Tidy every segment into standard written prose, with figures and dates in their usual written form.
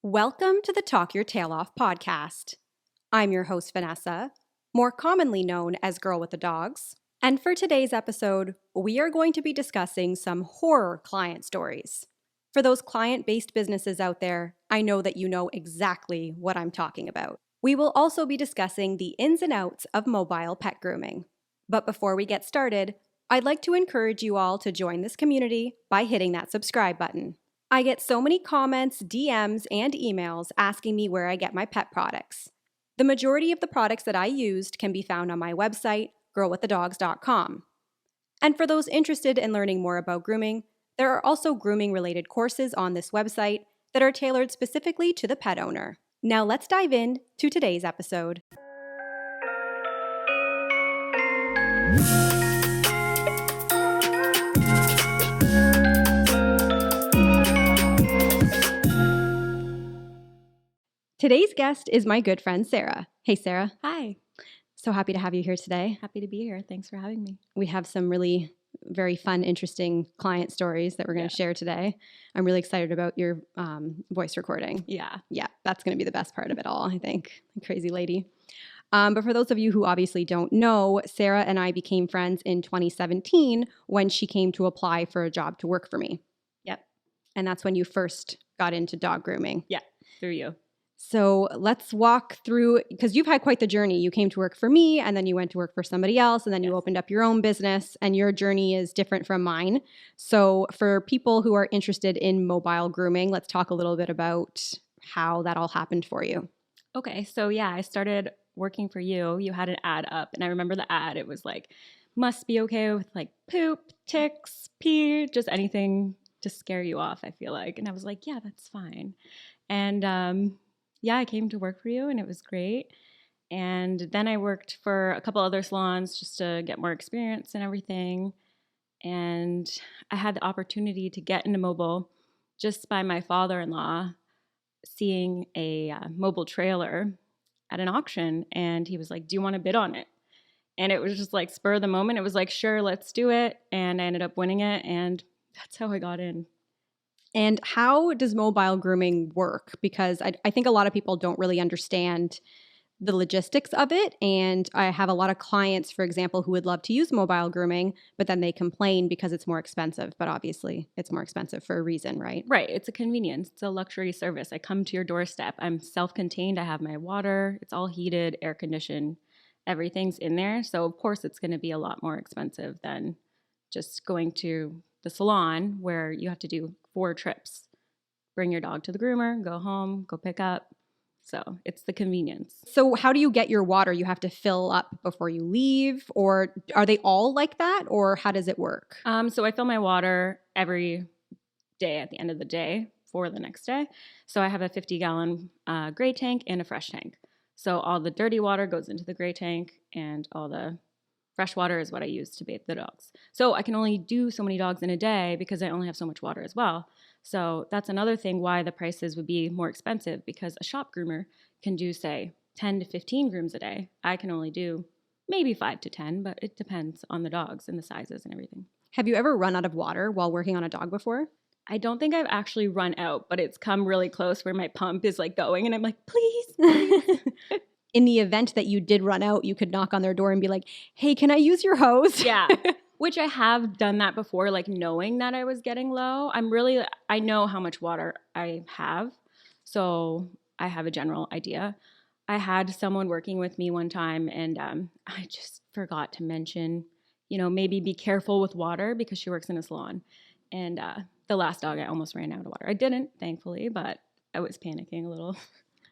Welcome to the Talk Your Tail Off podcast. I'm your host, Vanessa, more commonly known as Girl with the Dogs. And for today's episode, we are going to be discussing some horror client stories. For those client-based businesses out there, I know that you know exactly what I'm talking about. We will also be discussing the ins and outs of mobile pet grooming. But before we get started, I'd like to encourage you all to join this community by hitting that subscribe button. I get so many comments, DMs, and emails asking me where I get my pet products. The majority of the products that I used can be found on my website, girlwiththedogs.com. And for those interested in learning more about grooming, there are also grooming-related courses on this website that are tailored specifically to the pet owner. Now let's dive in to today's episode. Today's guest is my good friend, Sarah. Hey, Sarah. Hi. So happy to have you here today. Happy to be here. Thanks for having me. We have some really very fun, interesting client stories that we're going to share today. I'm really excited about your voice recording. Yeah, that's going to be the best part of it all, I think. Crazy lady. But for those of you who obviously don't know, Sarah and I became friends in 2017 when she came to apply for a job to work for me. Yep. And that's when you first got into dog grooming. Yeah, through you. So let's walk through, because you've had quite the journey. You came to work for me, and then you went to work for somebody else, and then you opened up your own business, and your journey is different from mine. So for people who are interested in mobile grooming, let's talk a little bit about how that all happened for you. Okay, so I started working for you. You had an ad up, and I remember the ad. It was like, must be okay with like poop, ticks, pee, just anything to scare you off, I feel like. And I was like, yeah, that's fine. And I came to work for you, and it was great. And then I worked for a couple other salons just to get more experience and everything. And I had the opportunity to get into mobile just by my father-in-law seeing a mobile trailer at an auction. And he was like, do you want to bid on it? And it was just like spur of the moment. It was like, sure, let's do it. And I ended up winning it. And that's how I got in. And how does mobile grooming work? Because I think a lot of people don't really understand the logistics of it. And I have a lot of clients, for example, who would love to use mobile grooming, but then they complain because it's more expensive. But obviously, it's more expensive for a reason, right? Right. It's a convenience. It's a luxury service. I come to your doorstep. I'm self-contained. I have my water. It's all heated, air conditioned. Everything's in there. So, of course, it's going to be a lot more expensive than just going to the salon where you have to do 4 trips. Bring your dog to the groomer, go home, go pick up. So it's the convenience. So how do you get your water? You have to fill up before you leave, or are they all like that, or how does it work? So I fill my water every day at the end of the day for the next day. So I have a 50-gallon gray tank and a fresh tank. So all the dirty water goes into the gray tank, and all the fresh water is what I use to bathe the dogs. So I can only do so many dogs in a day because I only have so much water as well. So that's another thing why the prices would be more expensive, because a shop groomer can do, say, 10 to 15 grooms a day. I can only do maybe 5 to 10, but it depends on the dogs and the sizes and everything. Have you ever run out of water while working on a dog before? I don't think I've actually run out, but it's come really close where my pump is like going and I'm like, please. In the event that you did run out, you could knock on their door and be like, hey, can I use your hose? Yeah, which I have done that before, like knowing that I was getting low. I know how much water I have, so I have a general idea. I had someone working with me one time, and I just forgot to mention, maybe be careful with water because she works in a salon. And the last dog, I almost ran out of water. I didn't, thankfully, but I was panicking a little.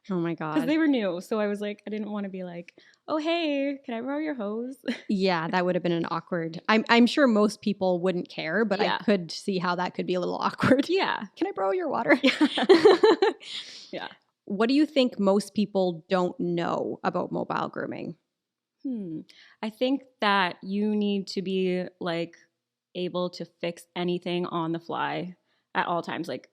Oh my God. Because they were new. So I was like, I didn't want to be like, oh, hey, can I borrow your hose? Yeah, that would have been an awkward. I'm sure most people wouldn't care, but I could see how that could be a little awkward. Yeah. Can I borrow your water? Yeah. What do you think most people don't know about mobile grooming? I think that you need to be like able to fix anything on the fly at all times. Like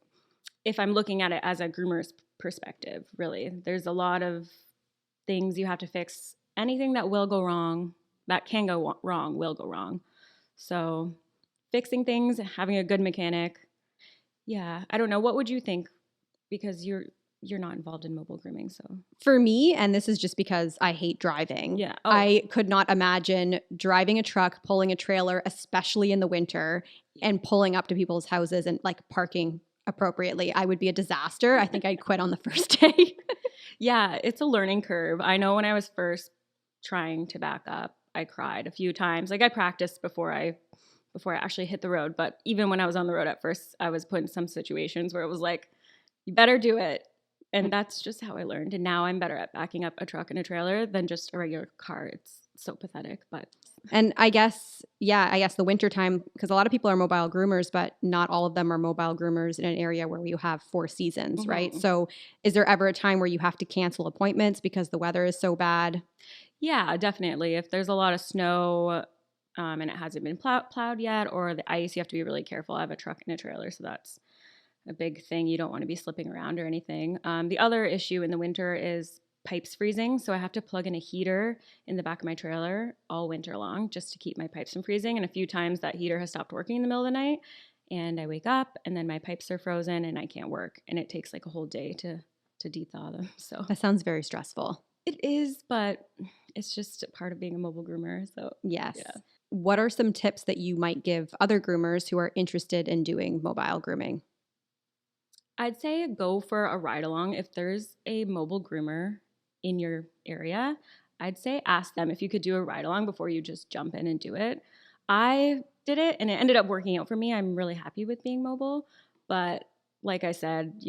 if I'm looking at it as a groomer's perspective, really, there's a lot of things you have to fix. Anything that will go wrong, that can go wrong, will go wrong. So fixing things, having a good mechanic. Yeah, I don't know. What would you think? Because you're not involved in mobile grooming, so. For me, and this is just because I hate driving. Yeah. Oh. I could not imagine driving a truck, pulling a trailer, especially in the winter, and pulling up to people's houses and like parking appropriately. I would be a disaster. I think I'd quit on the first day. Yeah, it's a learning curve. I know when I was first trying to back up, I cried a few times. Like I practiced before I actually hit the road, but even when I was on the road at first, I was put in some situations where it was like, you better do it. And that's just how I learned. And now I'm better at backing up a truck and a trailer than just a regular car. It's so pathetic, but. And I guess the winter time, because a lot of people are mobile groomers, but not all of them are mobile groomers in an area where you have 4 seasons, right? So is there ever a time where you have to cancel appointments because the weather is so bad? Yeah, definitely. If there's a lot of snow and it hasn't been plowed yet, or the ice, you have to be really careful. I have a truck and a trailer, so that's a big thing. You don't want to be slipping around or anything. The other issue in the winter is pipes freezing. So I have to plug in a heater in the back of my trailer all winter long just to keep my pipes from freezing. And a few times that heater has stopped working in the middle of the night and I wake up and then my pipes are frozen and I can't work. And it takes like a whole day to dethaw them. So That sounds very stressful. it is, but it's just a part of being a mobile groomer. So yes. Yeah. What are some tips that you might give other groomers who are interested in doing mobile grooming? I'd say go for a ride along. If there's a mobile groomer in your area, I'd say ask them if you could do a ride along before you just jump in and do it. I did it and it ended up working out for me. I'm really happy with being mobile, but like I said,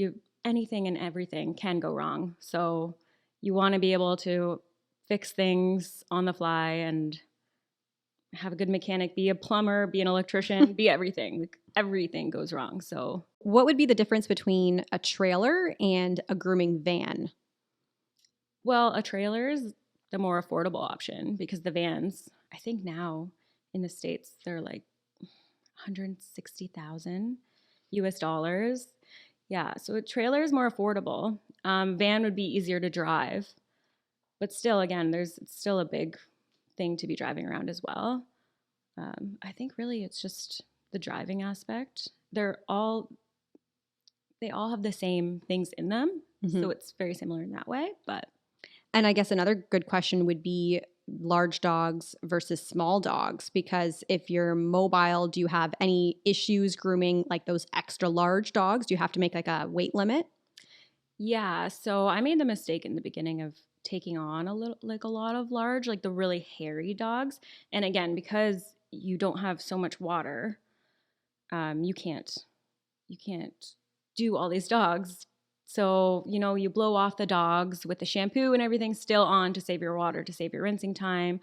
anything and everything can go wrong. So you want to be able to fix things on the fly and have a good mechanic, be a plumber, be an electrician, be everything. Like, everything goes wrong. So what would be the difference between a trailer and a grooming van? Well, a trailer is the more affordable option because the vans, I think now in the States, they're like 160,000 US dollars. Yeah, so a trailer is more affordable. Van would be easier to drive, but still, again, it's still a big thing to be driving around as well. I think really it's just the driving aspect. They all have the same things in them, so it's very similar in that way. And I guess another good question would be large dogs versus small dogs, because if you're mobile, do you have any issues grooming like those extra large dogs? Do you have to make like a weight limit? Yeah, so I made the mistake in the beginning of taking on a lot of large, like the really hairy dogs. And again, because you don't have so much water, you can't do all these dogs. So, you blow off the dogs with the shampoo and everything still on to save your water, to save your rinsing time.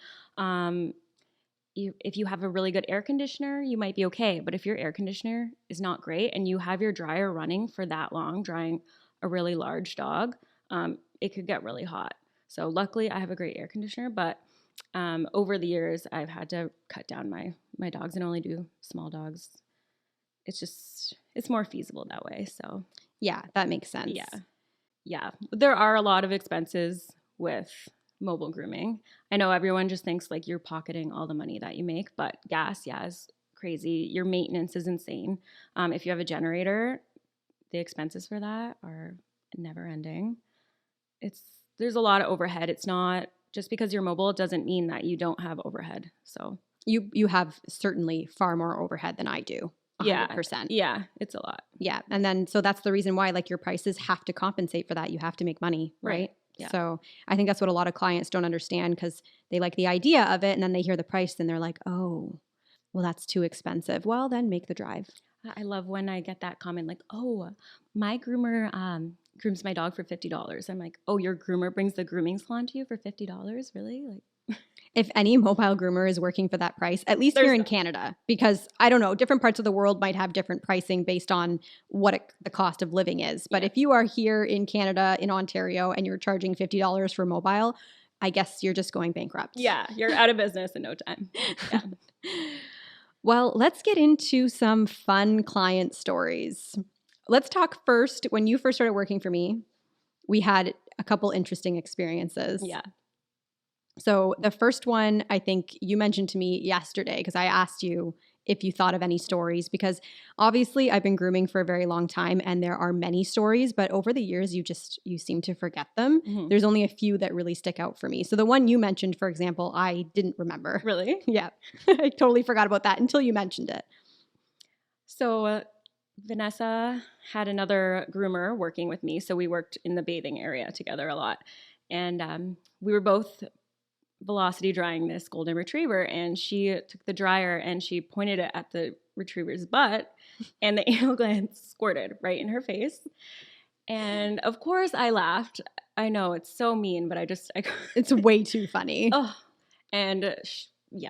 If you have a really good air conditioner, you might be okay. But if your air conditioner is not great and you have your dryer running for that long, drying a really large dog, it could get really hot. So luckily I have a great air conditioner, but over the years I've had to cut down my dogs and only do small dogs. It's more feasible that way. So yeah, that makes sense. Yeah. There are a lot of expenses with mobile grooming. I know everyone just thinks like you're pocketing all the money that you make, but gas, is crazy. Your maintenance is insane. If you have a generator, the expenses for that are never ending. There's a lot of overhead. It's not just because you're mobile, it doesn't mean that you don't have overhead. So you have certainly far more overhead than I do. 100%. Yeah, it's a lot. Yeah. And then, so that's the reason why like your prices have to compensate for that. You have to make money, right? Yeah. So I think that's what a lot of clients don't understand, because they like the idea of it and then they hear the price and they're like, oh, well, that's too expensive. Well, then make the drive. I love when I get that comment like, oh, my groomer grooms my dog for $50. I'm like, oh, your groomer brings the grooming salon to you for $50? Really? Like, if any mobile groomer is working for that price, at least here in Canada, because I don't know, different parts of the world might have different pricing based on what the cost of living is. But if you are here in Canada, in Ontario, and you're charging $50 for mobile, I guess you're just going bankrupt. Yeah, you're out of business in no time. Yeah. Well, let's get into some fun client stories. Let's talk first. When you first started working for me, we had a couple interesting experiences. Yeah. So the first one, I think you mentioned to me yesterday, because I asked you if you thought of any stories, because obviously I've been grooming for a very long time and there are many stories, but over the years you seem to forget them. Mhm. There's only a few that really stick out for me. So the one you mentioned, for example, I didn't remember. Really? Yeah. I totally forgot about that until you mentioned it. So Vanessa had another groomer working with me. So we worked in the bathing area together a lot. And we were both velocity drying this golden retriever, and she took the dryer and she pointed it at the retriever's butt, and the anal gland squirted right in her face. And of course I laughed. I know it's so mean, but It's way too funny. Oh, and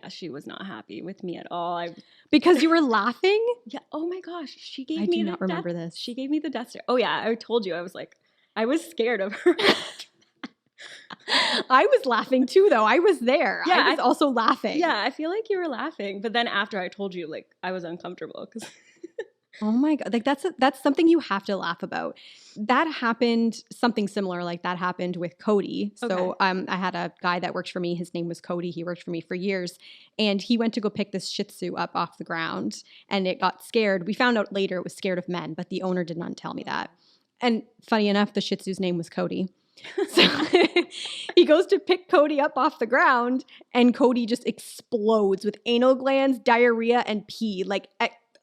she was not happy with me at all. Because you were laughing? Yeah. Oh my gosh. She gave I me do not remember this. She gave me the death stare. Oh yeah. I told you. I was scared of her. I was laughing too, though. I was there. Yeah, I was also laughing. Yeah, I feel like you were laughing. But then after I told you, like, I was uncomfortable because Oh my God. Like that's something you have to laugh about. That happened, something similar like that happened with Cody. So Okay. I had a guy that worked for me. His name was Cody. He worked for me for years. And he went to go pick this Shih Tzu up off the ground and it got scared. We found out later it was scared of men, but the owner did not tell me that. And funny enough, the Shih Tzu's name was Cody. So he goes to pick Cody up off the ground and Cody just explodes with anal glands, diarrhea, and pee. Like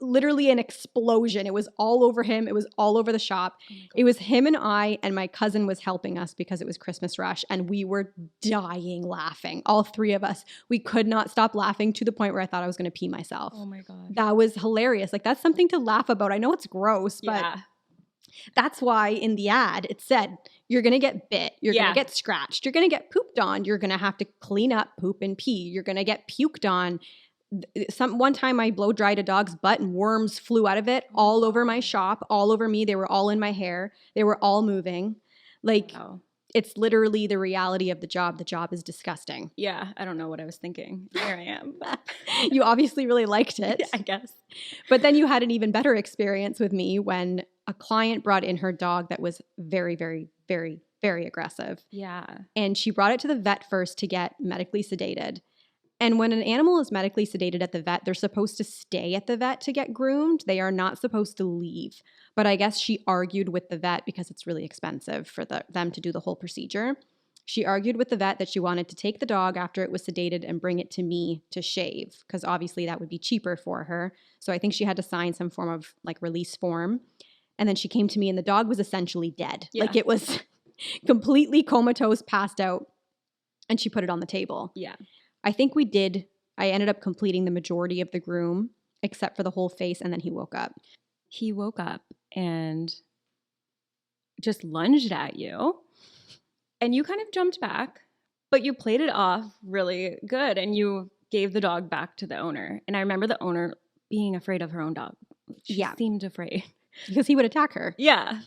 literally an explosion. It was all over him. It was all over the shop. It was him and I, and my cousin was helping us because it was Christmas rush, and we were dying laughing. All three of us. We could not stop laughing to the point where I thought I was going to pee myself. Oh my God. That was hilarious. Like that's something to laugh about. I know it's gross, but Yeah. that's why in the ad it said you're going to get bit, you're going Yeah. to get scratched, you're going to get pooped on, you're going to have to clean up poop and pee, you're going to get puked on. One time I blow dried a dog's butt and worms flew out of it all over my shop, all over me. They were all in my hair. They were all moving. Like Wow. it's literally the reality of the job. The job is disgusting. Yeah, I don't know what I was thinking. Here I am. You obviously really liked it. I guess. But then you had an even better experience with me when a client brought in her dog that was very, very, very, very aggressive. Yeah. And she brought it to the vet first to get medically sedated. And when an animal is medically sedated at the vet, they're supposed to stay at the vet to get groomed. They are not supposed to leave. But I guess she argued with the vet because it's really expensive for them to do the whole procedure. She argued with the vet that she wanted to take the dog after it was sedated and bring it to me to shave, because obviously that would be cheaper for her. So I think she had to sign some form of like release form. And then she came to me and the dog was essentially dead. Yeah. Like it was completely comatose, passed out. And she put it on the table. Yeah. I think I ended up completing the majority of the groom, except for the whole face, and then he woke up. He woke up and just lunged at you, and you kind of jumped back, but you played it off really good, and you gave the dog back to the owner. And I remember the owner being afraid of her own dog. She seemed afraid. Because he would attack her. Yeah.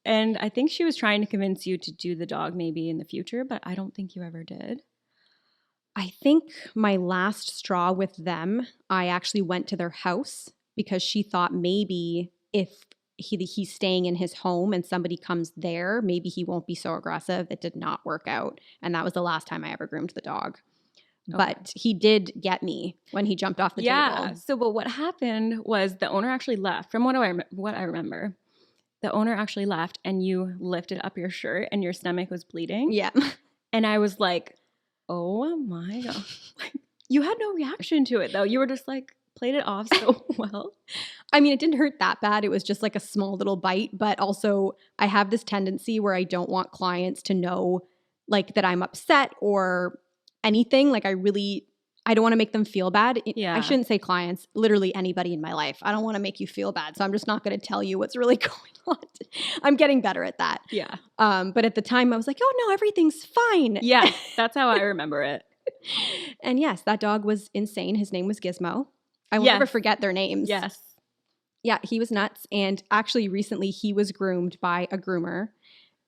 And I think she was trying to convince you to do the dog maybe in the future, but I don't think you ever did. I think my last straw with them, I actually went to their house because she thought maybe if he's staying in his home and somebody comes there, maybe he won't be so aggressive. It did not work out. And that was the last time I ever groomed the dog. Okay. But he did get me when he jumped off the table. Yeah. So, but what happened was the owner actually left. From what I remember, the owner actually left and you lifted up your shirt and your stomach was bleeding. Yeah. And I was like, oh my God. You had no reaction to it though. You were just like, played it off so well. I mean, it didn't hurt that bad. It was just like a small little bite. But also I have this tendency where I don't want clients to know like that I'm upset or anything. Like I don't want to make them feel bad. Yeah. I shouldn't say clients, literally anybody in my life. I don't want to make you feel bad. So I'm just not going to tell you what's really going on. I'm getting better at that. Yeah. But at the time I was like, oh no, everything's fine. Yeah. That's how I remember it. And yes, that dog was insane. His name was Gizmo. I will never forget their names. Yes. Yeah, he was nuts. And actually recently he was groomed by a groomer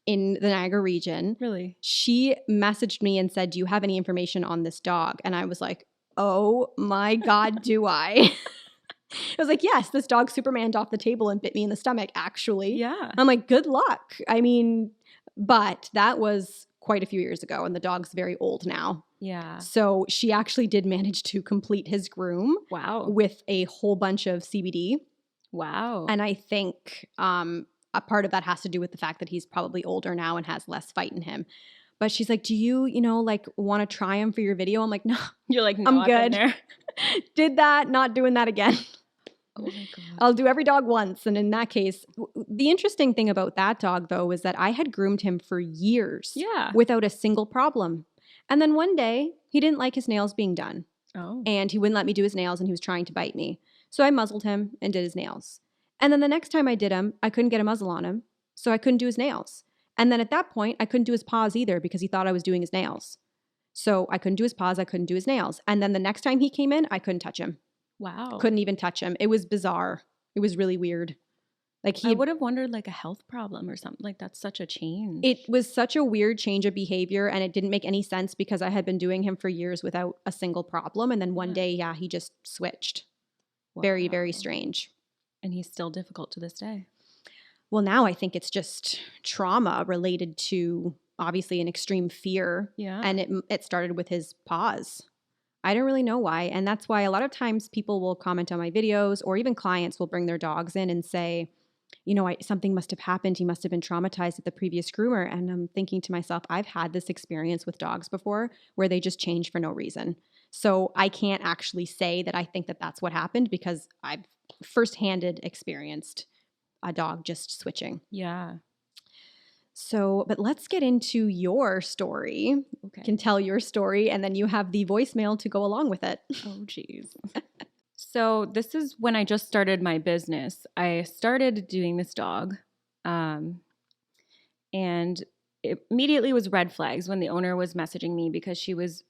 in the Niagara region. Really? She messaged me and said, do you have any information on this dog? And I was like, oh my God, do I? I was like, yes, this dog Supermaned off the table and bit me in the stomach, actually. Yeah. I'm like, good luck. I mean, but that was quite a few years ago, and the dog's very old now. Yeah. So she actually did manage to complete his groom Wow. with a whole bunch of CBD. Wow. And I think a part of that has to do with the fact that he's probably older now and has less fight in him. But she's like, do you, like want to try him for your video? I'm like, no, You're like, no, I'm I've been good. there. Did that, not doing that again. Oh my God. I'll do every dog once. And in that case, the interesting thing about that dog, though, was that I had groomed him for years without a single problem. And then one day, he didn't like his nails being done. Oh. And he wouldn't let me do his nails, and he was trying to bite me. So I muzzled him and did his nails. And then the next time I did him, I couldn't get a muzzle on him, so I couldn't do his nails. And then at that point, I couldn't do his paws either because he thought I was doing his nails. So I couldn't do his paws, I couldn't do his nails. And then the next time he came in, I couldn't touch him. Wow. Couldn't even touch him. It was bizarre. It was really weird. Like I would have wondered like a health problem or something. Like that's such a change. It was such a weird change of behavior, and it didn't make any sense because I had been doing him for years without a single problem. And then one day, he just switched. Wow. Very, very strange. And he's still difficult to this day. Well, now I think it's just trauma related to obviously an extreme fear. Yeah. And it started with his paws. I don't really know why. And that's why a lot of times people will comment on my videos, or even clients will bring their dogs in and say, something must have happened. He must have been traumatized at the previous groomer. And I'm thinking to myself, I've had this experience with dogs before where they just change for no reason. So I can't actually say that I think that that's what happened because I've first-handed experienced a dog just switching. Yeah. So, but let's get into your story. Okay. You can tell your story, and then you have the voicemail to go along with it. Oh, geez. So this is when I just started my business. I started doing this dog, and it immediately was red flags when the owner was messaging me because she was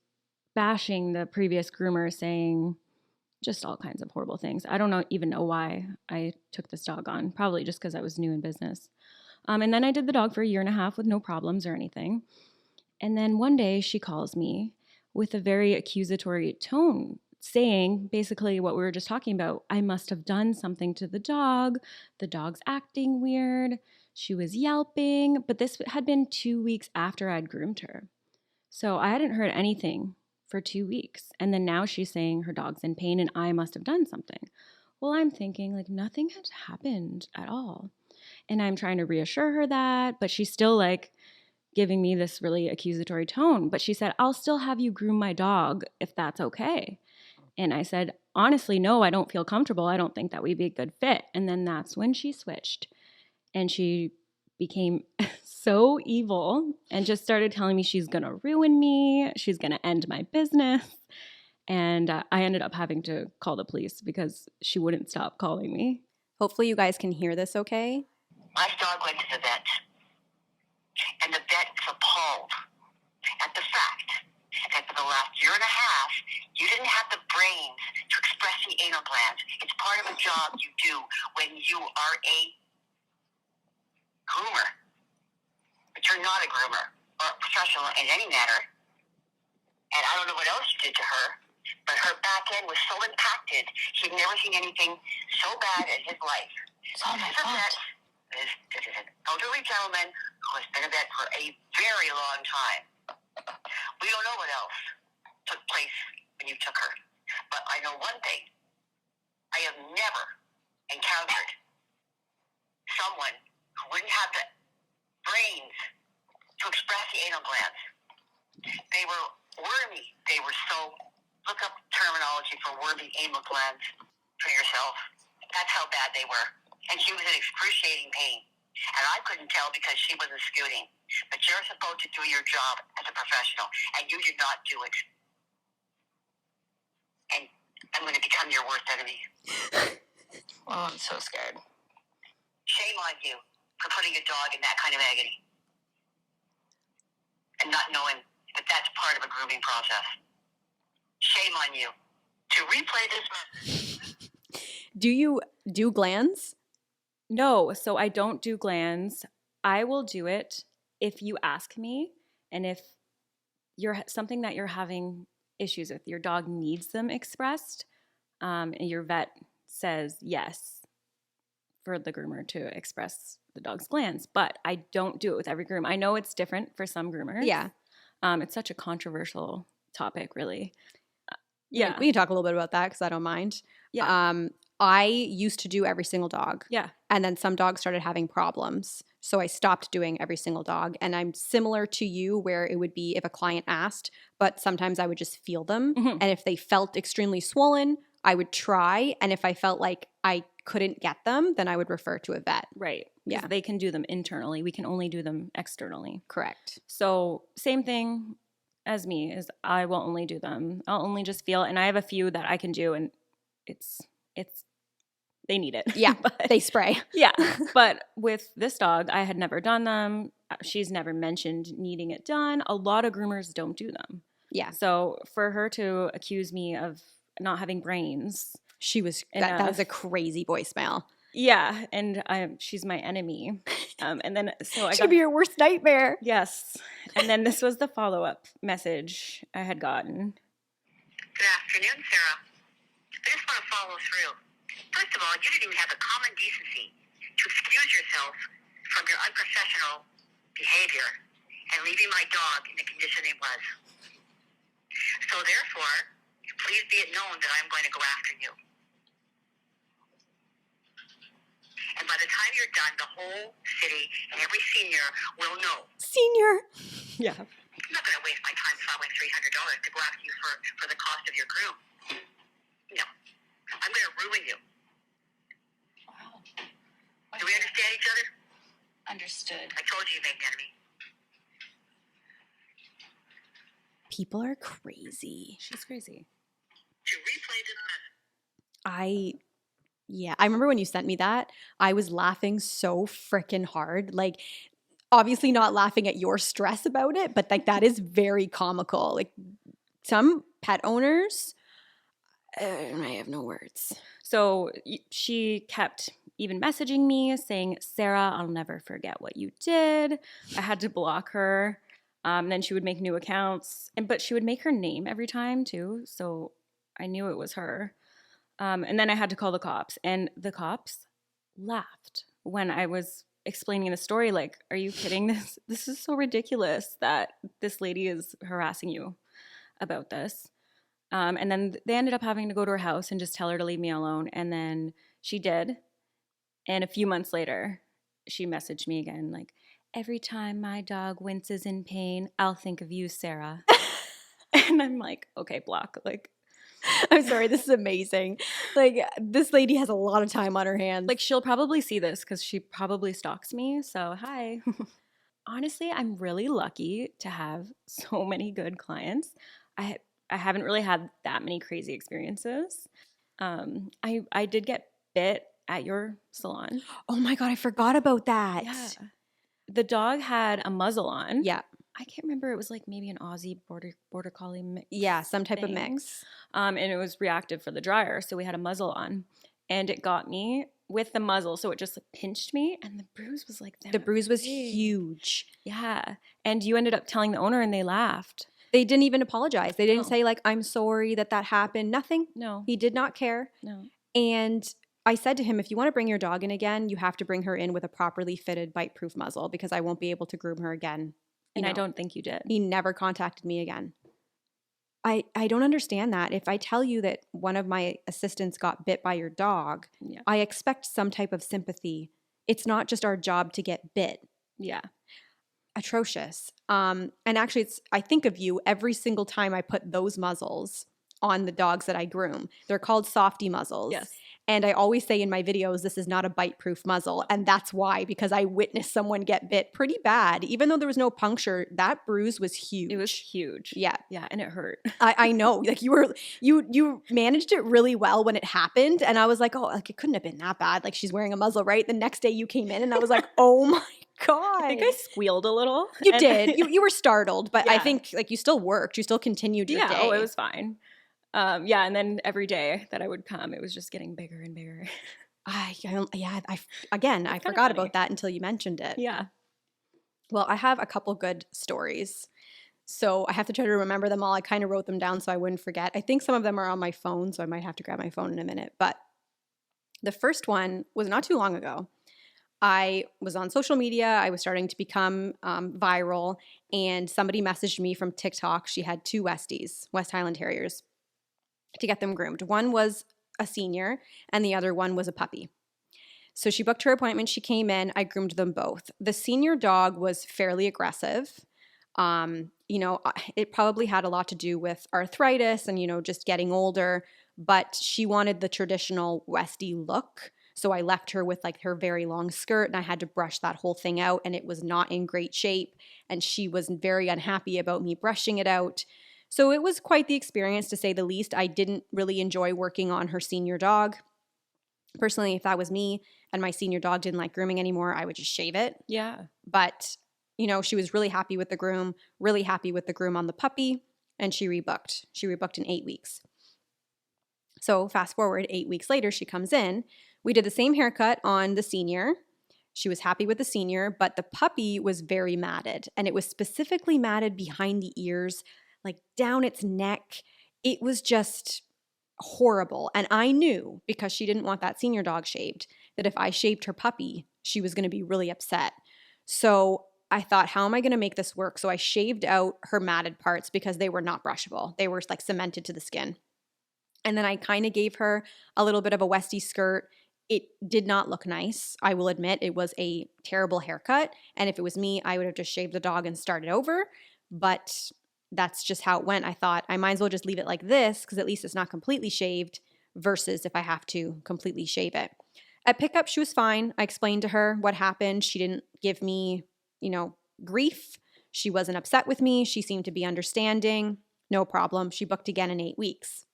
bashing the previous groomer, saying just all kinds of horrible things. I don't even know why I took this dog on, probably just because I was new in business. And then I did the dog for 1.5 years with no problems or anything. And then one day she calls me with a very accusatory tone, saying basically what we were just talking about. I must have done something to the dog. The dog's acting weird. She was yelping. But this had been 2 weeks after I'd groomed her. So I hadn't heard anything for 2 weeks. And then now she's saying her dog's in pain and I must have done something. Well, I'm thinking like nothing had happened at all. And I'm trying to reassure her that, but she's still like giving me this really accusatory tone. But she said, I'll still have you groom my dog if that's okay. And I said, honestly, no, I don't feel comfortable. I don't think that we'd be a good fit. And then that's when she switched. And she became so evil and just started telling me she's going to ruin me. She's going to end my business. And I ended up having to call the police because she wouldn't stop calling me. Hopefully you guys can hear this okay. My dog went to the vet, and the vet was appalled at the fact that for the last 1.5 years, you didn't have the brains to express the anal glands. It's part of a job you do when you are a groomer. But you're not a groomer or a professional in any manner. And I don't know what else you did to her, but her back end was so impacted, he'd never seen anything so bad in his life. Oh my God. This is an elderly gentleman who has been a vet for a very long time. We don't know what else took place when you took her. But I know one thing. I have never encountered someone who wouldn't have the brains to express the anal glands. They were wormy. They were so... Look up terminology for wormy anal glands for yourself. That's how bad they were. And she was in excruciating pain. And I couldn't tell because she wasn't scooting. But you're supposed to do your job as a professional, and you did not do it. And I'm going to become your worst enemy. Oh, I'm so scared. Shame on you for putting a dog in that kind of agony. And not knowing that that's part of a grooming process. Shame on you. To replay this message. Do you do glands? No, so I don't do glands. I will do it if you ask me, and if you're something that you're having issues with, your dog needs them expressed, and your vet says yes, for the groomer to express the dog's glands, but I don't do it with every groom. I know it's different for some groomers. Yeah. It's such a controversial topic, really. Yeah. We can talk a little bit about that because I don't mind. Yeah. I used to do every single dog. Yeah. And then some dogs started having problems. So I stopped doing every single dog. And I'm similar to you where it would be if a client asked, but sometimes I would just feel them. Mhm. And if they felt extremely swollen, I would try. And if I felt like I couldn't get them, then I would refer to a vet. Right. Yeah. They can do them internally. We can only do them externally. Correct. So same thing as me is I will only do them. I'll only just feel, and I have a few that I can do, and it's they need it. Yeah. But, They spray. yeah. But with this dog, I had never done them. She's never mentioned needing it done. A lot of groomers don't do them. Yeah. So for her to accuse me of not having brains, She was, that was a crazy voicemail. yeah, and she's my enemy. And then so I She'd got, be your worst nightmare. yes, and then this was the follow-up message I had gotten. Good afternoon, Sarah. I just want to follow through. First of all, you didn't even have the common decency to excuse yourself from your unprofessional behavior and leaving my dog in the condition it was. So therefore, please be it known that I'm going to go after you. And by the time you're done, the whole city and every senior will know. Senior. Yeah. I'm not going to waste my time traveling $300 to go after you for the cost of your groom. No. I'm going to ruin you. Wow. Do we understand each other? Understood. I told you made an enemy. People are crazy. She's crazy. To replay this message. I remember when you sent me that, I was laughing so freaking hard. Like, obviously not laughing at your stress about it, but like that is very comical. Like some pet owners, I have no words. So she kept even messaging me saying, Sarah, I'll never forget what you did. I had to block her. Then she would make new accounts, but she would make her name every time too. So I knew it was her. And then I had to call the cops, and the cops laughed when I was explaining the story. Like, are you kidding? This is so ridiculous that this lady is harassing you about this. And then they ended up having to go to her house and just tell her to leave me alone. And then she did. And a few months later, she messaged me again, like, every time my dog winces in pain, I'll think of you, Sarah. And I'm like, okay, block. Like, I'm sorry, this is amazing. Like, this lady has a lot of time on her hands. like she'll probably see this because she probably stalks me. So, hi. Honestly, I'm really lucky to have so many good clients. I haven't really had that many crazy experiences. I did get bit at your salon. oh my God, I forgot about that. Yeah. The dog had a muzzle on. Yeah. I can't remember. It was like maybe an Aussie border collie mix. Yeah, some type of thing. mix. And it was reactive for the dryer. So we had a muzzle on. And it got me with the muzzle. So it just pinched me. And the bruise was like that. The bruise was big. huge. Yeah. And you ended up telling the owner and they laughed. They didn't even apologize. They didn't No. say, like, I'm sorry that happened. Nothing. No. He did not care. No. And I said to him, if you want to bring your dog in again, you have to bring her in with a properly fitted bite-proof muzzle because I won't be able to groom her again. And I don't think you did. He never contacted me again. I don't understand that. If I tell you that one of my assistants got bit by your dog, Yeah. I expect some type of sympathy. It's not just our job to get bit. Yeah. Atrocious. And actually, I think of you every single time I put those muzzles on the dogs that I groom. They're called softy muzzles. Yes. And I always say in my videos, this is not a bite-proof muzzle. And that's why, because I witnessed someone get bit pretty bad. Even though there was no puncture, that bruise was huge. It was huge. Yeah. Yeah. And it hurt. I know. Like you managed it really well when it happened. And I was like, oh, like it couldn't have been that bad. Like she's wearing a muzzle, right? The next day you came in and I was like, oh my God. I think I squealed a little. You did. You were startled, but I Yeah. think like you still worked. You still continued your Yeah. day. Oh, it was fine. Yeah. And then every day that I would come, it was just getting bigger and bigger. I It's forgot kinda funny. about that until you mentioned it. Yeah. Well, I have a couple good stories. So I have to try to remember them all. I kind of wrote them down so I wouldn't forget. I think some of them are on my phone, so I might have to grab my phone in a minute. But The first one was not too long ago. I was on social media. I was starting to become viral, and somebody messaged me from TikTok. She had 2 Westies, West Highland Terriers, to get them groomed. One was a senior, and the other one was a puppy. So she booked her appointment. She came in. I groomed them both. The senior dog was fairly aggressive. It probably had a lot to do with arthritis and, just getting older, but she wanted the traditional Westie look. So I left her with like her very long skirt, and I had to brush that whole thing out, and it was not in great shape. And she was very unhappy about me brushing it out. So it was quite the experience, to say the least. I didn't really enjoy working on her senior dog. Personally, if that was me and my senior dog didn't like grooming anymore, I would just shave it. Yeah. But, she was really happy with the groom, really happy with the groom on the puppy, and she rebooked. She rebooked in 8 weeks. So fast forward 8 weeks later, she comes in. We did the same haircut on the senior. She was happy with the senior, but the puppy was very matted, and it was specifically matted behind the ears, like down its neck. It was just horrible. And I knew, because she didn't want that senior dog shaved, that if I shaved her puppy, she was going to be really upset. So I thought, how am I going to make this work? So I shaved out her matted parts because they were not brushable. They were like cemented to the skin. And then I kind of gave her a little bit of a Westie skirt. It did not look nice. I will admit it was a terrible haircut. And if it was me, I would have just shaved the dog and started over. But that's just how it went. I thought I might as well just leave it like this, because at least it's not completely shaved, versus if I have to completely shave it. At pickup, she was fine. I explained to her what happened. She didn't give me, grief. She wasn't upset with me. She seemed to be understanding. No problem. She booked again in 8 weeks.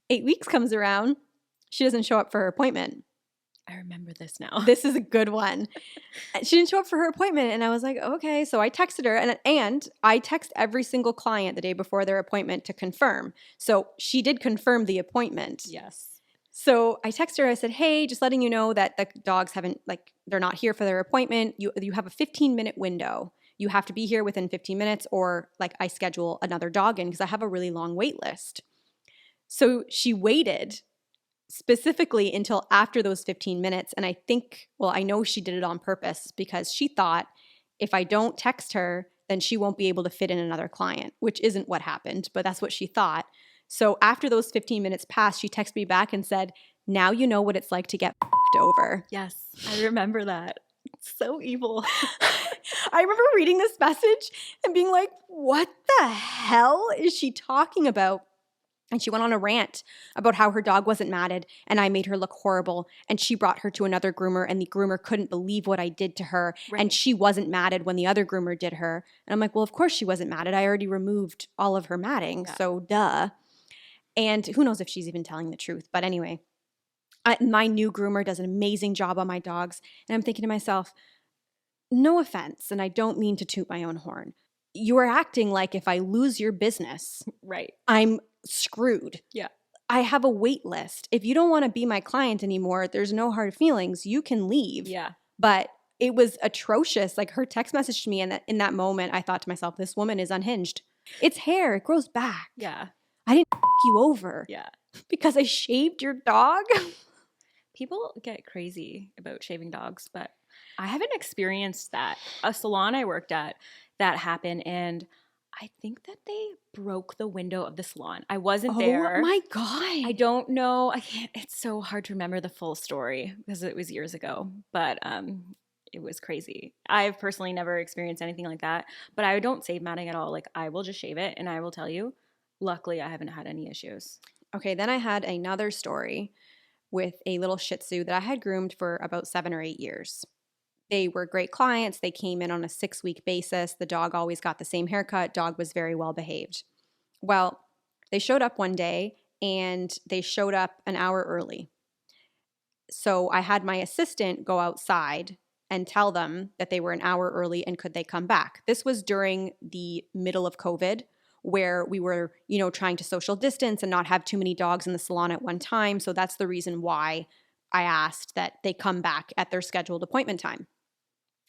8 weeks comes around. She doesn't show up for her appointment. I remember this now. This is a good one. She didn't show up for her appointment, and I was like, okay. So I texted her, and I text every single client the day before their appointment to confirm. So she did confirm the appointment. Yes. So I texted her. I said, hey, just letting you know that the dogs they're not here for their appointment. You have a 15-minute window. You have to be here within 15 minutes, or I schedule another dog in because I have a really long wait list. So she waited specifically until after those 15 minutes. And I know she did it on purpose, because she thought, if I don't text her, then she won't be able to fit in another client, which isn't what happened, but that's what she thought. So after those 15 minutes passed, she texted me back and said, now you know what it's like to get f***ed over. Yes, I remember that. It's so evil. I remember reading this message and being like, what the hell is she talking about? And she went on a rant about how her dog wasn't matted, and I made her look horrible. And she brought her to another groomer, and the groomer couldn't believe what I did to her. Right. And she wasn't matted when the other groomer did her. And I'm like, well, of course she wasn't matted. I already removed all of her matting, so duh. And who knows if she's even telling the truth. But anyway, my new groomer does an amazing job on my dogs. And I'm thinking to myself, no offense, and I don't mean to toot my own horn, you are acting like if I lose your business, right, I'm screwed. Yeah. I have a wait list. If you don't want to be my client anymore, there's no hard feelings. You can leave. Yeah. But it was atrocious. Like, her text message to me, and in that moment, I thought to myself, this woman is unhinged. It's hair. It grows back. Yeah. I didn't you over. Yeah. Because I shaved your dog. People get crazy about shaving dogs, but I haven't experienced that. A salon I worked at, that happened, and I think that they broke the window of the salon. I wasn't there. Oh my God. I don't know. It's so hard to remember the full story because it was years ago, but it was crazy. I've personally never experienced anything like that, but I don't save matting at all. Like, I will just shave it, and I will tell you, luckily I haven't had any issues. Okay, then I had another story with a little Shih Tzu that I had groomed for about 7 or 8 years. They were great clients. They came in on a 6-week basis. The dog always got the same haircut. Dog was very well behaved. Well, they showed up one day, and they showed up an hour early. So I had my assistant go outside and tell them that they were an hour early and could they come back. This was during the middle of COVID, where we were, trying to social distance and not have too many dogs in the salon at one time. So that's the reason why I asked that they come back at their scheduled appointment time.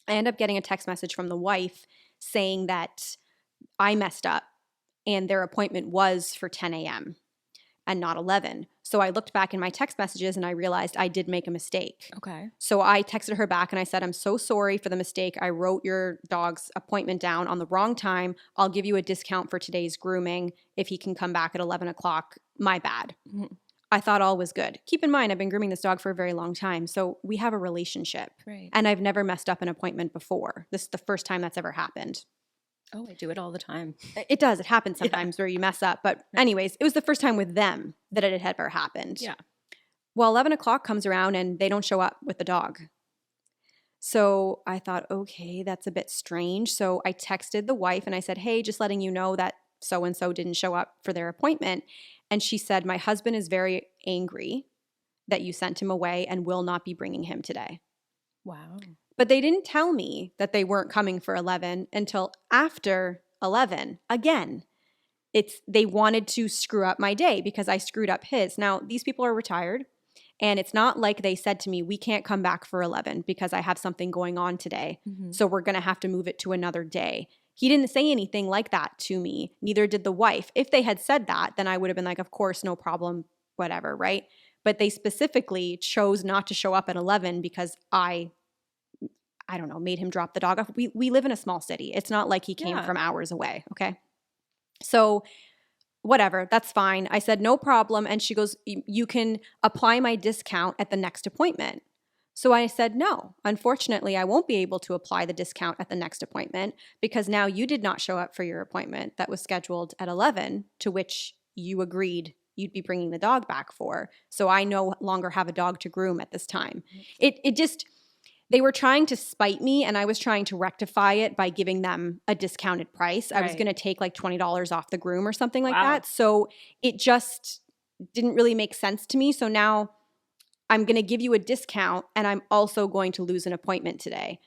I end up getting a text message from the wife saying that I messed up and their appointment was for 10 a.m. and not 11. So I looked back in my text messages and I realized I did make a mistake. Okay. So I texted her back and I said, I'm so sorry for the mistake. I wrote your dog's appointment down on the wrong time. I'll give you a discount for today's grooming if he can come back at 11 o'clock. My bad. Mhm. I thought all was good. Keep in mind, I've been grooming this dog for a very long time. So we have a relationship. Right. And I've never messed up an appointment before. This is the first time that's ever happened. Oh, I do it all the time. It does. It happens sometimes where you mess up. But anyways, it was the first time with them that it had ever happened. Yeah. Well, 11 o'clock comes around and they don't show up with the dog. So I thought, okay, that's a bit strange. So I texted the wife and I said, hey, just letting you know that so-and-so didn't show up for their appointment. And she said, my husband is very angry that you sent him away and will not be bringing him today. Wow. But they didn't tell me that they weren't coming for 11 until after 11. Again, they wanted to screw up my day because I screwed up his. Now, these people are retired, and it's not like they said to me, we can't come back for 11 because I have something going on today. Mm-hmm. So we're going to have to move it to another day. He didn't say anything like that to me. Neither did the wife. If they had said that, then I would have been like, of course, no problem, whatever, right? But they specifically chose not to show up at 11 because I don't know, made him drop the dog off. We live in a small city. It's not like he came from hours away, okay? So whatever, that's fine. I said, no problem. And she goes, you can apply my discount at the next appointment. So I said, no, unfortunately, I won't be able to apply the discount at the next appointment because now you did not show up for your appointment that was scheduled at 11, to which you agreed you'd be bringing the dog back for. So I no longer have a dog to groom at this time. It just... They were trying to spite me, and I was trying to rectify it by giving them a discounted price. I was going to take like $20 off the groom or something like that. So it just didn't really make sense to me. So now I'm going to give you a discount, and I'm also going to lose an appointment today.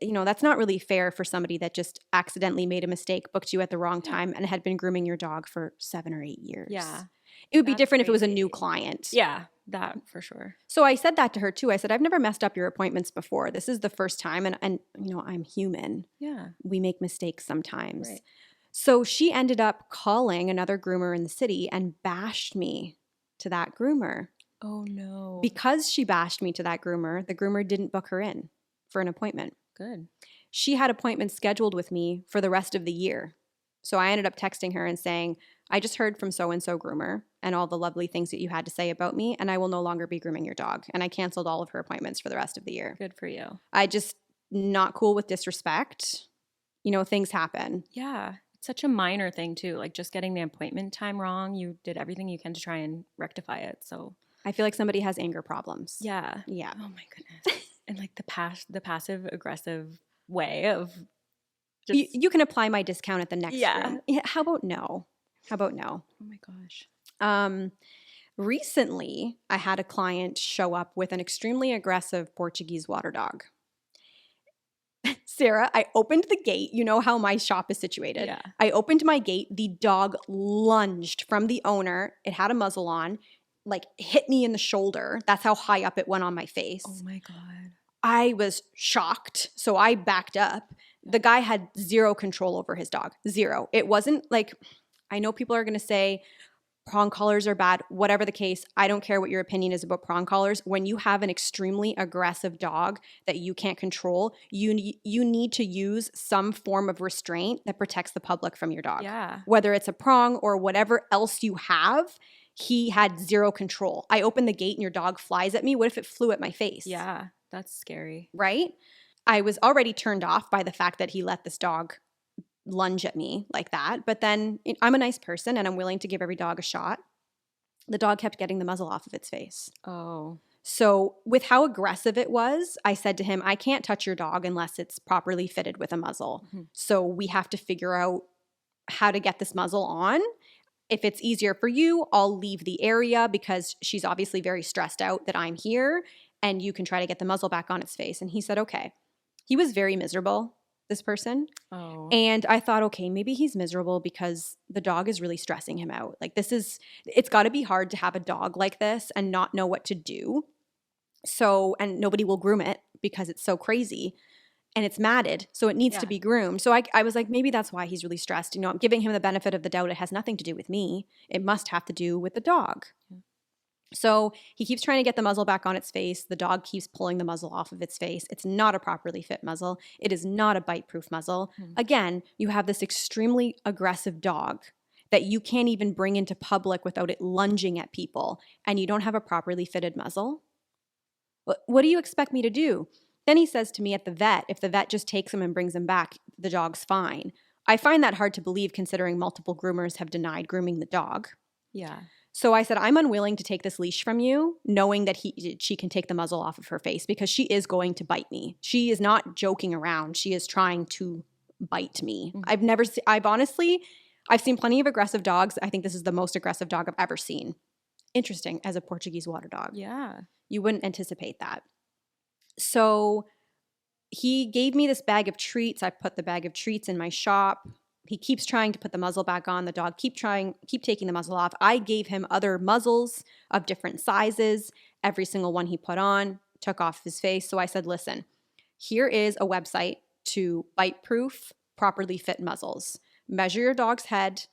You know, that's not really fair for somebody that just accidentally made a mistake, booked you at the wrong time, and had been grooming your dog for 7 or 8 years. Yeah. It would be different if it was a new client. Yeah, that for sure. So I said that to her too. I said, I've never messed up your appointments before. This is the first time. And you know, I'm human. Yeah. We make mistakes sometimes. Right. So she ended up calling another groomer in the city and bashed me to that groomer. Oh, no. Because she bashed me to that groomer, the groomer didn't book her in for an appointment. Good. She had appointments scheduled with me for the rest of the year. So I ended up texting her and saying, I just heard from so-and-so groomer and all the lovely things that you had to say about me, and I will no longer be grooming your dog. And I canceled all of her appointments for the rest of the year. Good for you. I just not cool with disrespect. You know, things happen. Yeah. It's such a minor thing too. Like just getting the appointment time wrong. You did everything you can to try and rectify it. So I feel like somebody has anger problems. yeah. Yeah. Oh my goodness. And like the passive aggressive way of just You can apply my discount at the next Yeah. room. Yeah. How about no? Oh my gosh. Recently, I had a client show up with an extremely aggressive Portuguese water dog. Sarah, I opened the gate. You know how my shop is situated. Yeah. I opened my gate. The dog lunged from the owner. It had a muzzle on, like hit me in the shoulder. That's how high up it went on my face. Oh my God. I was shocked. So I backed up. The guy had zero control over his dog. Zero. It wasn't like, I know people are going to say prong collars are bad, whatever the case. I don't care what your opinion is about prong collars. When you have an extremely aggressive dog that you can't control, you need to use some form of restraint that protects the public from your dog. Yeah. Whether it's a prong or whatever else you have, he had zero control. I opened the gate and your dog flies at me. What if it flew at my face? Yeah. That's scary. Right? I was already turned off by the fact that he let this dog lunge at me like that. But then I'm a nice person and I'm willing to give every dog a shot. The dog kept getting the muzzle off of its face. Oh. So with how aggressive it was, I said to him, I can't touch your dog unless it's properly fitted with a muzzle. Mm-hmm. So we have to figure out how to get this muzzle on. If it's easier for you, I'll leave the area because she's obviously very stressed out that I'm here and you can try to get the muzzle back on its face. And he said, okay. He was very miserable, this person. Oh. And I thought, okay, maybe he's miserable because the dog is really stressing him out. Like it's got to be hard to have a dog like this and not know what to do. So, and nobody will groom it because it's so crazy and it's matted. So it needs to be groomed. So I was like, maybe that's why he's really stressed. You know, I'm giving him the benefit of the doubt. It has nothing to do with me. It must have to do with the dog. So he keeps trying to get the muzzle back on its face. The dog keeps pulling the muzzle off of its face. It's not a properly fit muzzle. It is not a bite-proof muzzle. Again, you have this extremely aggressive dog that you can't even bring into public without it lunging at people, and you don't have a properly fitted muzzle. What do you expect me to do? Then he says to me at the vet, if the vet just takes him and brings him back, the dog's fine. I find that hard to believe considering multiple groomers have denied grooming the dog. Yeah. So I said, I'm unwilling to take this leash from you, knowing that she can take the muzzle off of her face because she is going to bite me. She is not joking around. She is trying to bite me. I've seen plenty of aggressive dogs. I think this is the most aggressive dog I've ever seen. Interesting, as a Portuguese water dog. Yeah. You wouldn't anticipate that. So he gave me this bag of treats. I put the bag of treats in my shop. He keeps trying to put the muzzle back on. The dog keep taking the muzzle off. I gave him other muzzles of different sizes. Every single one he put on took off his face. So I said, listen, here is a website to bite-proof, properly fit muzzles. Measure your dog's head,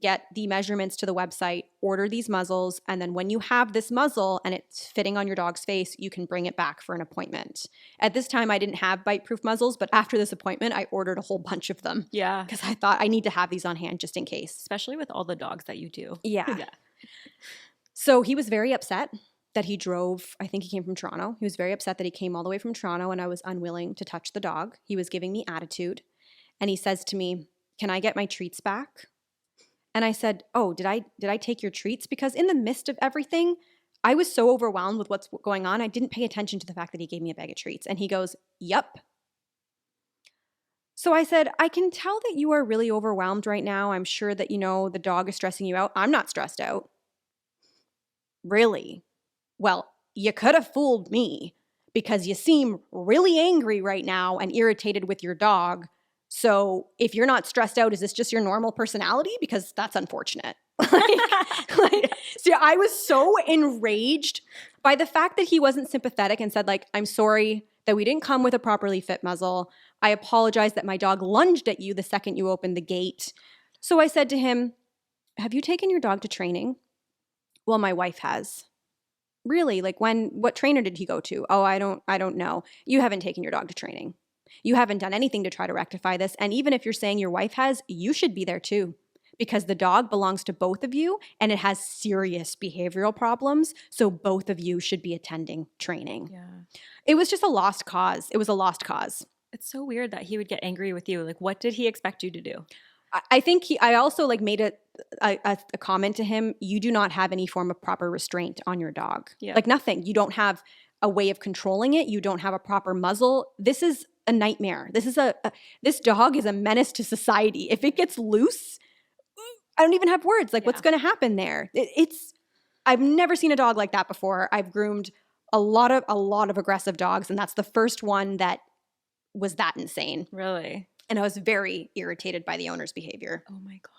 get the measurements to the website, order these muzzles, and then when you have this muzzle and it's fitting on your dog's face, you can bring it back for an appointment. At this time, I didn't have bite-proof muzzles, but after this appointment, I ordered a whole bunch of them. Yeah. Because I thought I need to have these on hand just in case. Especially with all the dogs that you do. Yeah. Yeah. So he was very upset that he drove, I think he came from Toronto. He was very upset that he came all the way from Toronto and I was unwilling to touch the dog. He was giving me attitude. And he says to me, can I get my treats back? And I said, oh, did I take your treats? Because in the midst of everything, I was so overwhelmed with what's going on, I didn't pay attention to the fact that he gave me a bag of treats. And he goes, yep. So I said, I can tell that you are really overwhelmed right now. I'm sure that, the dog is stressing you out. I'm not stressed out. Really? Well, you could have fooled me because you seem really angry right now and irritated with your dog. So if you're not stressed out, is this just your normal personality? Because that's unfortunate. See, I was so enraged by the fact that he wasn't sympathetic and said, I'm sorry that we didn't come with a properly fit muzzle. I apologize that my dog lunged at you the second you opened the gate. So I said to him, have you taken your dog to training? Well, my wife has. Really? What trainer did he go to? Oh, I don't know. You haven't taken your dog to training. You haven't done anything to try to rectify this. And even if you're saying your wife has, you should be there too. Because the dog belongs to both of you and it has serious behavioral problems. So both of you should be attending training. Yeah. It was just a lost cause. It was a lost cause. It's so weird that he would get angry with you. What did he expect you to do? I think I also made a comment to him. You do not have any form of proper restraint on your dog. Yeah. Nothing. You don't have a way of controlling it. You don't have a proper muzzle. This is a nightmare. This dog is a menace to society. If it gets loose, I don't even have words. What's going to happen there? I've never seen a dog like that before. I've groomed a lot of aggressive dogs, and that's the first one that was that insane. Really? And I was very irritated by the owner's behavior. Oh my gosh.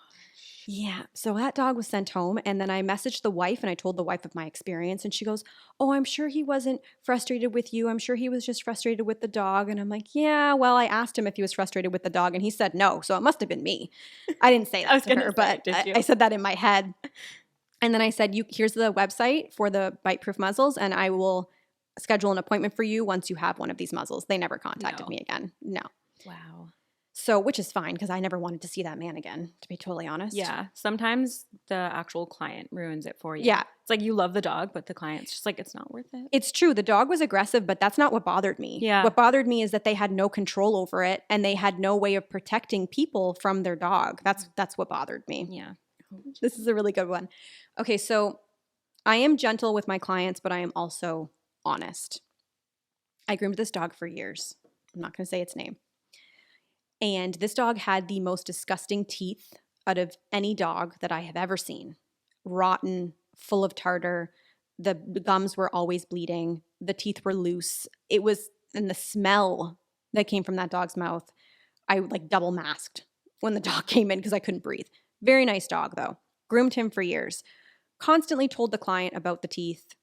Yeah. So that dog was sent home, and then I messaged the wife and I told the wife of my experience, and she goes, oh, I'm sure he wasn't frustrated with you. I'm sure he was just frustrated with the dog. And I'm like, yeah, well, I asked him if he was frustrated with the dog and he said no. So it must have been me. I didn't say that to her, but I said that in my head. And then I said, here's the website for the bite-proof muzzles, and I will schedule an appointment for you once you have one of these muzzles. They never contacted me again. No. Wow. So, which is fine because I never wanted to see that man again, to be totally honest. Yeah. Sometimes the actual client ruins it for you. Yeah. It's you love the dog, but the client's just it's not worth it. It's true. The dog was aggressive, but that's not what bothered me. Yeah. What bothered me is that they had no control over it and they had no way of protecting people from their dog. That's what bothered me. Yeah. This is a really good one. Okay, so I am gentle with my clients, but I am also honest. I groomed this dog for years. I'm not going to say its name. And this dog had the most disgusting teeth out of any dog that I have ever seen. Rotten, full of tartar. The gums were always bleeding. The teeth were loose. And the smell that came from that dog's mouth, I double masked when the dog came in because I couldn't breathe. Very nice dog though. Groomed him for years. Constantly told the client about the teeth,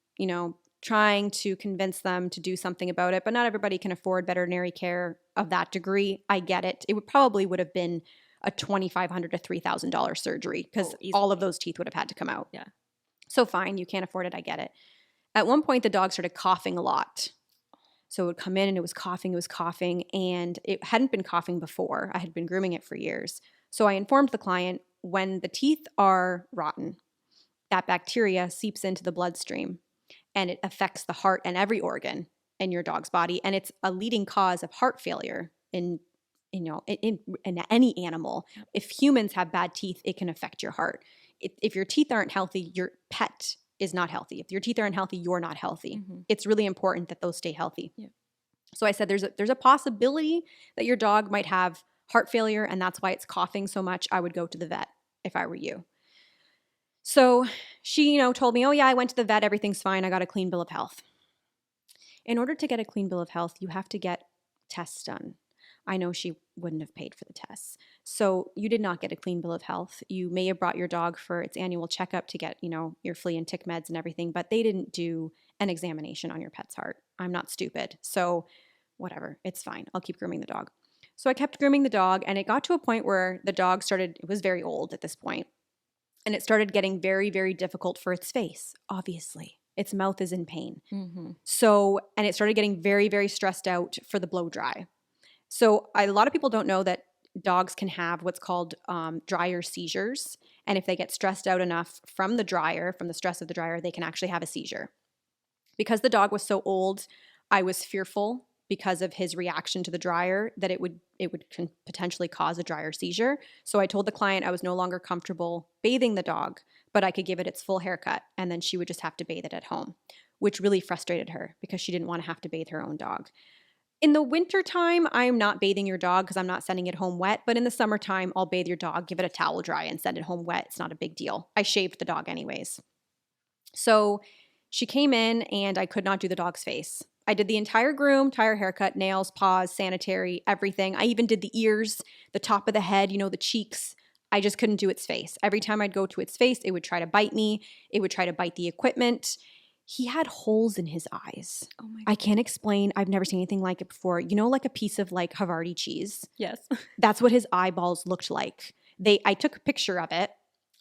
trying to convince them to do something about it, but not everybody can afford veterinary care of that degree. I get it. It would have been a $2,500 to $3,000 surgery because all of those teeth would have had to come out. Yeah. So fine, you can't afford it. I get it. At one point, the dog started coughing a lot. So it would come in and it was coughing, and it hadn't been coughing before. I had been grooming it for years. So I informed the client, when the teeth are rotten, that bacteria seeps into the bloodstream and it affects the heart and every organ in your dog's body. And it's a leading cause of heart failure in any animal. If humans have bad teeth, it can affect your heart. If your teeth aren't healthy, your pet is not healthy. If your teeth aren't healthy, you're not healthy. Mm-hmm. It's really important that those stay healthy. Yeah. So I said there's a possibility that your dog might have heart failure, and that's why it's coughing so much. I would go to the vet if I were you. So she, told me, oh yeah, I went to the vet. Everything's fine. I got a clean bill of health. In order to get a clean bill of health, you have to get tests done. I know she wouldn't have paid for the tests. So you did not get a clean bill of health. You may have brought your dog for its annual checkup to get, your flea and tick meds and everything, but they didn't do an examination on your pet's heart. I'm not stupid. So whatever, it's fine. I'll keep grooming the dog. So I kept grooming the dog, and it got to a point where the dog it was very old at this point, and it started getting very, very difficult for its face, obviously. Its mouth is in pain. Mm-hmm. So, and it started getting very, very stressed out for the blow dry. So a lot of people don't know that dogs can have what's called dryer seizures. And if they get stressed out enough from the stress of the dryer, they can actually have a seizure. Because the dog was so old, I was fearful because of his reaction to the dryer that it would potentially cause a dryer seizure. So I told the client I was no longer comfortable bathing the dog, but I could give it its full haircut, and then she would just have to bathe it at home, which really frustrated her because she didn't want to have to bathe her own dog. In the wintertime, I'm not bathing your dog because I'm not sending it home wet. But in the summertime, I'll bathe your dog, give it a towel dry, and send it home wet. It's not a big deal. I shaved the dog anyways. So she came in and I could not do the dog's face. I did the entire groom, entire haircut, nails, paws, sanitary, everything. I even did the ears, the top of the head, the cheeks. I just couldn't do its face. Every time I'd go to its face, it would try to bite me. It would try to bite the equipment. He had holes in his eyes. Oh my God. I can't explain. I've never seen anything like it before. Like a piece of like Havarti cheese. Yes. That's what his eyeballs looked like. I took a picture of it.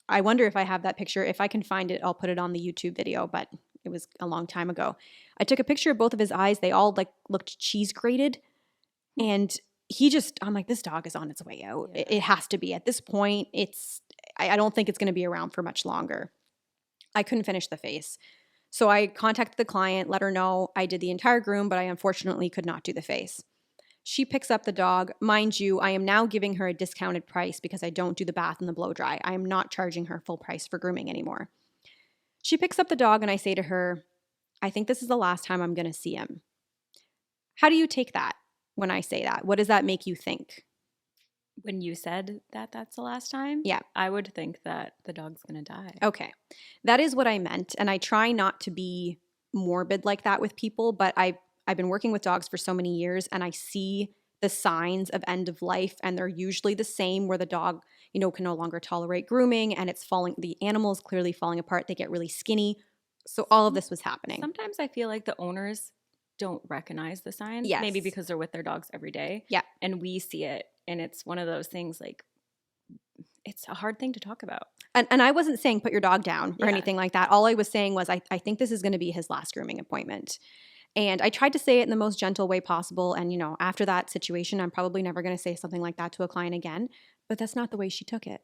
I wonder if I have that picture. If I can find it, I'll put it on the YouTube video, but it was a long time ago. I took a picture of both of his eyes. They all like looked cheese grated. And I'm like, this dog is on its way out. Yeah. It has to be. At this point, I don't think it's going to be around for much longer. I couldn't finish the face. So I contacted the client, let her know I did the entire groom, but I unfortunately could not do the face. She picks up the dog. Mind you, I am now giving her a discounted price because I don't do the bath and the blow dry. I am not charging her full price for grooming anymore. She picks up the dog and I say to her, I think this is the last time I'm going to see him. How do you take that when I say that? What does that make you think? When you said that that's the last time, Yeah. I would think that the dog's going to die. Okay. That is what I meant. And I try not to be morbid like that with people, but I've been working with dogs for so many years and I see the signs of end of life, and they're usually the same where the dog, can no longer tolerate grooming and the animal is clearly falling apart. They get really skinny. So all of this was happening. Sometimes I feel like the owners don't recognize the signs. Yes. Maybe because they're with their dogs every day. Yeah. And we see it. And it's one of those things like, it's a hard thing to talk about. And I wasn't saying put your dog down or Yeah. anything like that. All I was saying was I think this is going to be his last grooming appointment. And I tried to say it in the most gentle way possible. And, after that situation, I'm probably never going to say something like that to a client again. But that's not the way she took it.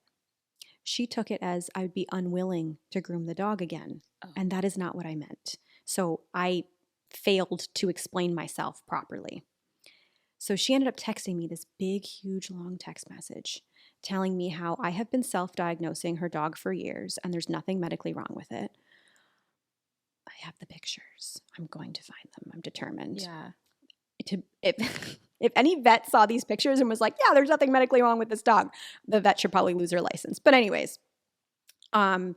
She took it as I would be unwilling to groom the dog again. Oh. And that is not what I meant. So I failed to explain myself properly. So she ended up texting me this big, huge, long text message telling me how I have been self-diagnosing her dog for years and there's nothing medically wrong with it. I have the pictures. I'm going to find them. I'm determined. Yeah. If any vet saw these pictures and was like, yeah, there's nothing medically wrong with this dog, the vet should probably lose their license. But anyways, I've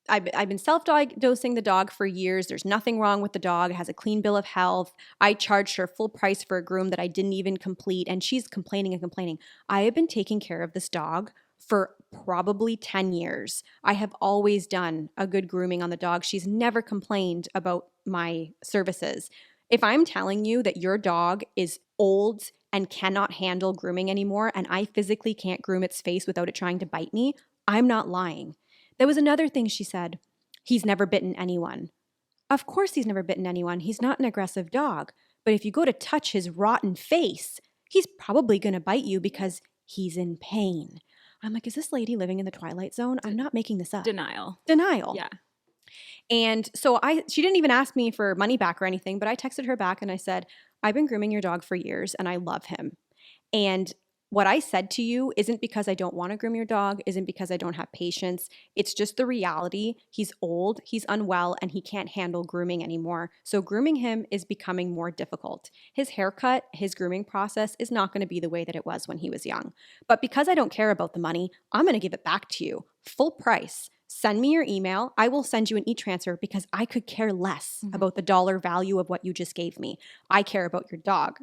been self-diagnosing the dog for years. There's nothing wrong with the dog. It has a clean bill of health. I charged her full price for a groom that I didn't even complete, and she's complaining and complaining. I have been taking care of this dog for probably 10 years. I have always done a good grooming on the dog. She's never complained about my services. If I'm telling you that your dog is old and cannot handle grooming anymore, and I physically can't groom its face without it trying to bite me, I'm not lying. There was another thing she said. he's never bitten anyone. Of course he's never bitten anyone. He's not an aggressive dog. But if you go to touch his rotten face, he's probably going to bite you because he's in pain. I'm like, is this lady living in the Twilight Zone? I'm not making this up. Denial. Yeah. And so she didn't even ask me for money back or anything, but I texted her back and I said, I've been grooming your dog for years and I love him. And what I said to you isn't because I don't want to groom your dog, isn't because I don't have patience. It's just the reality. He's old, he's unwell, and he can't handle grooming anymore. So grooming him is becoming more difficult. His haircut, his grooming process is not going to be the way that it was when he was young. But because I don't care about the money, I'm going to give it back to you, full price. Send me your email. I will send you an e-transfer because I could care less about the dollar value of what you just gave me. I care about your dog.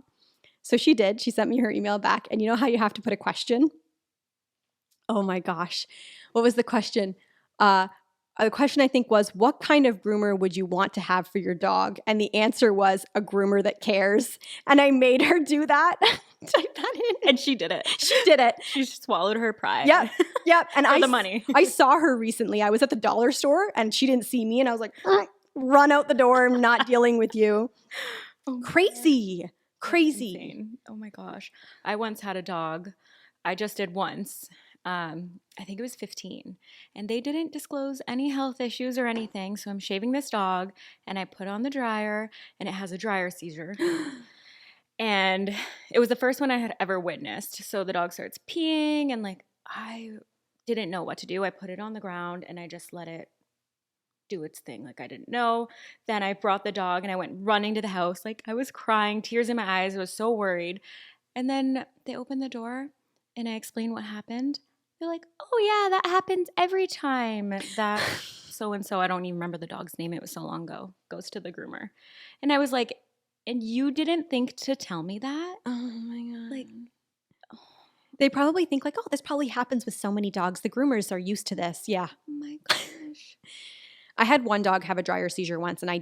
So she did. She sent me her email back. And you know how you have to put a question? Oh my gosh. What was the question? The question I think was, what kind of groomer would you want to have for your dog? And the answer was a groomer that cares. And I made her do that. Type that in. And she did it. She did it. She swallowed her pride. Yep. And For the money. I saw her recently. I was at the dollar store and she didn't see me. And I was like, run out the door. I'm not dealing with you. Oh, Crazy. Crazy. Insane. Oh my gosh. I once had a dog. I just did once. I think it was 15. And they didn't disclose any health issues or anything. So I'm shaving this dog and I put on the dryer and it has a dryer seizure. And it was the first one I had ever witnessed. So the dog starts peeing and like I didn't know what to do. I put it on the ground and I just let it do its thing like I didn't know. Then I brought the dog and I went running to the house. Like I was crying, tears in my eyes. I was so worried. And then they opened the door and I explained what happened. They're like, oh yeah, that happens every time that so-and-so, I don't even remember the dog's name. It was so long ago, goes to the groomer. And I was like, and you didn't think to tell me that? Oh my God. Like, they probably think like, oh, this probably happens with so many dogs. The groomers are used to this. Yeah. oh my gosh. I had one dog have a dryer seizure once and I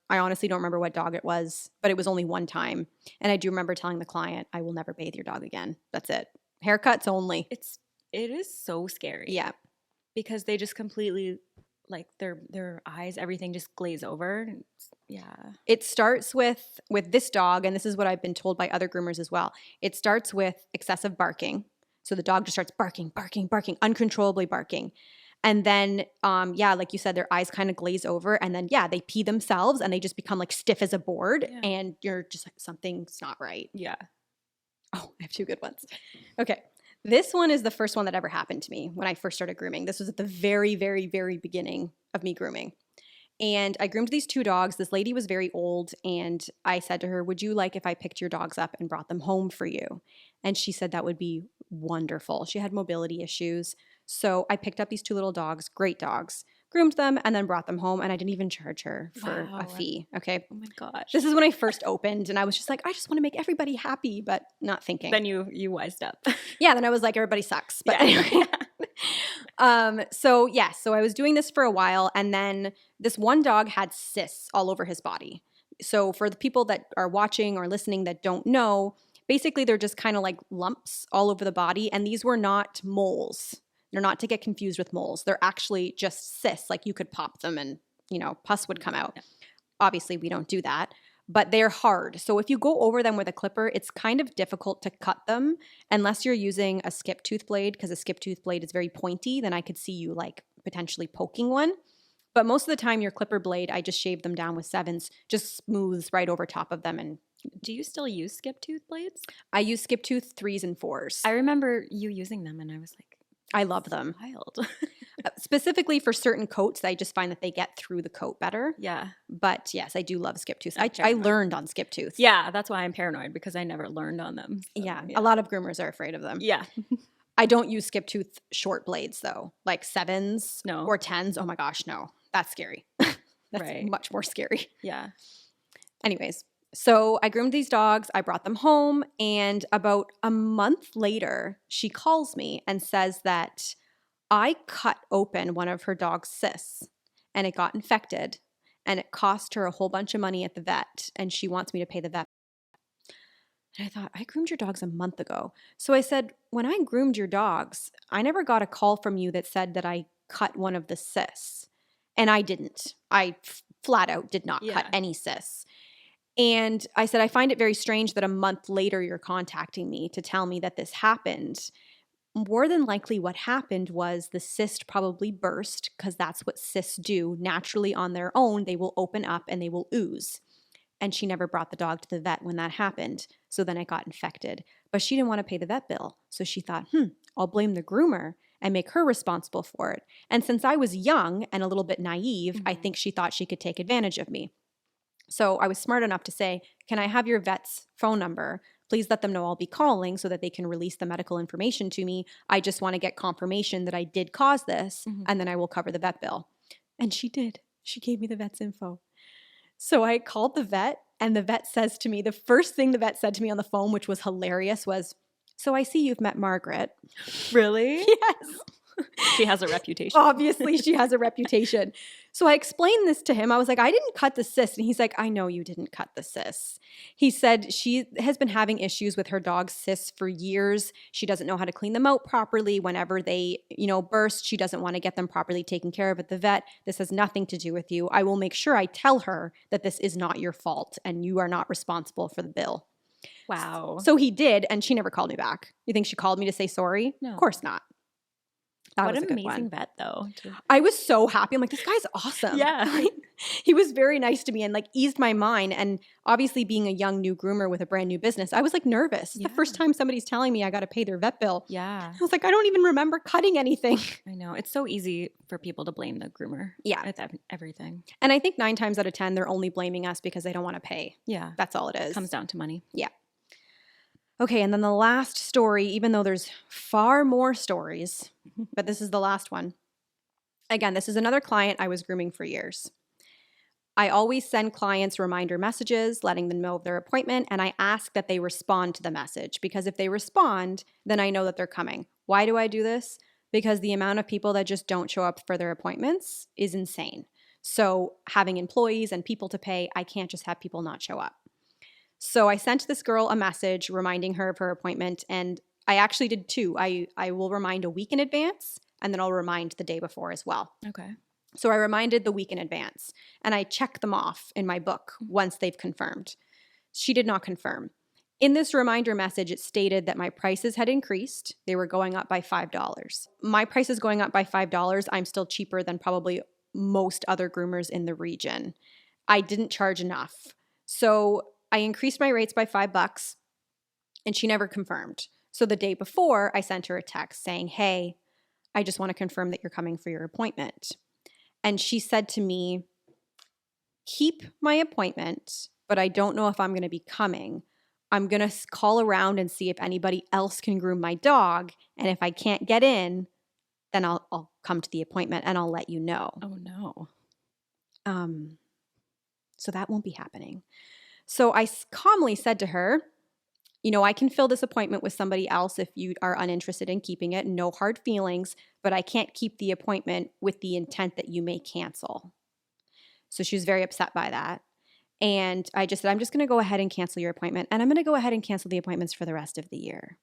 honestly don't remember what dog it was, but it was only one time. And I do remember telling the client, I will never bathe your dog again. That's it. Haircuts only. It is so scary. Yeah. Because they just completely, like their eyes, everything just glaze over. Yeah. It starts with this dog, and this is what I've been told by other groomers as well. It starts with excessive barking. So the dog just starts barking, uncontrollably barking. And then, like you said, their eyes kind of glaze over and then, they pee themselves and they just become like stiff as a board and you're just like, something's not right. Yeah. Oh, I have two good ones. Okay. This one is the first one that ever happened to me when I first started grooming. This was at the very, very, very beginning of me grooming. And I groomed these two dogs. This lady was very old and I said to her, would you like if I picked your dogs up and brought them home for you? And she said that would be wonderful. She had mobility issues. So I picked up these two little dogs, great dogs, groomed them, and then brought them home. And I didn't even charge her for a fee. Okay. Oh my gosh. This is when I first opened and I was just like, I just want to make everybody happy, but not thinking. Then you wised up. Yeah. Then I was like, everybody sucks. But Yeah. anyway. So I was doing this for a while. And then this one dog had cysts all over his body. So for the people that are watching or listening that don't know, basically they're just kind of like lumps all over the body. And these were not moles. They're not to get confused with moles. They're actually just cysts. Like you could pop them and, pus would come out. Yeah. Obviously, we don't do that. But they're hard. So if you go over them with a clipper, it's kind of difficult to cut them unless you're using a skip tooth blade because a skip tooth blade is very pointy. Then I could see you like potentially poking one. But most of the time, your clipper blade, I just shave them down with 7s, just smooths right over top of them. And do you still use skip tooth blades? I use skip tooth 3s and 4s. I remember you using them and I was like, I love them. Wild. Specifically for certain coats, I just find that they get through the coat better. Yeah. But yes, I do love skip tooth. I learned on skip tooth. Yeah, that's why I'm paranoid because I never learned on them. So, yeah, a lot of groomers are afraid of them. Yeah. I don't use skip tooth short blades though, like 7s No. or 10s. Oh my gosh, no. That's scary. That's much more scary. Yeah. Anyways, so I groomed these dogs. I brought them home. And about a month later, she calls me and says that I cut open one of her dog's cysts and it got infected and it cost her a whole bunch of money at the vet. And she wants me to pay the vet. And I thought, I groomed your dogs a month ago. So I said, when I groomed your dogs, I never got a call from you that said that I cut one of the cysts. And I didn't. I flat out did not cut any cysts. And I said, I find it very strange that a month later you're contacting me to tell me that this happened. More than likely what happened was the cyst probably burst, because that's what cysts do naturally on their own. They will open up and they will ooze. And she never brought the dog to the vet when that happened. So then it got infected. But she didn't want to pay the vet bill. So she thought, I'll blame the groomer and make her responsible for it. And since I was young and a little bit naive, I think she thought she could take advantage of me. So I was smart enough to say, can I have your vet's phone number? Please let them know I'll be calling so that they can release the medical information to me. I just want to get confirmation that I did cause this, and then I will cover the vet bill. And she did. She gave me the vet's info. So I called the vet, and the vet says to me, the first thing the vet said to me on the phone, which was hilarious, was, so I see you've met Margaret. Really? Yes. She has a reputation. Obviously, she has a reputation. So I explained this to him. I was like, I didn't cut the cyst. And he's like, I know you didn't cut the cyst. He said she has been having issues with her dog's cysts for years. She doesn't know how to clean them out properly. Whenever they, burst, she doesn't want to get them properly taken care of at the vet. This has nothing to do with you. I will make sure I tell her that this is not your fault and you are not responsible for the bill. Wow. So he did, and she never called me back. You think she called me to say sorry? No. Of course not. That what was an a good amazing one. vet, though. I was so happy. I'm like, this guy's awesome. Yeah. He was very nice to me and like eased my mind. And obviously being a young new groomer with a brand new business, I was like nervous. It's the first time somebody's telling me I got to pay their vet bill. Yeah. I was like, I don't even remember cutting anything. I know. It's so easy for people to blame the groomer. Yeah. With everything. And I think 9 times out of 10, they're only blaming us because they don't want to pay. Yeah. That's all it is. Comes down to money. Yeah. Okay, and then the last story, even though there's far more stories, but this is the last one. Again, this is another client I was grooming for years. I always send clients reminder messages, letting them know of their appointment, and I ask that they respond to the message, because if they respond, then I know that they're coming. Why do I do this? Because the amount of people that just don't show up for their appointments is insane. So having employees and people to pay, I can't just have people not show up. So I sent this girl a message reminding her of her appointment, and I actually did 2. I will remind a week in advance, and then I'll remind the day before as well. Okay. So I reminded the week in advance, and I checked them off in my book once they've confirmed. She did not confirm. In this reminder message, it stated that my prices had increased. They were going up by $5. My price is going up by $5. I'm still cheaper than probably most other groomers in the region. I didn't charge enough. So I increased my rates by $5, and she never confirmed. So the day before, I sent her a text saying, hey, I just want to confirm that you're coming for your appointment. And she said to me, keep my appointment, but I don't know if I'm going to be coming. I'm going to call around and see if anybody else can groom my dog. And if I can't get in, then I'll come to the appointment and I'll let you know. Oh, no. So that won't be happening. So I calmly said to her, I can fill this appointment with somebody else if you are uninterested in keeping it. No hard feelings, but I can't keep the appointment with the intent that you may cancel. So she was very upset by that. And I just said, I'm just going to go ahead and cancel your appointment. And I'm going to go ahead and cancel the appointments for the rest of the year.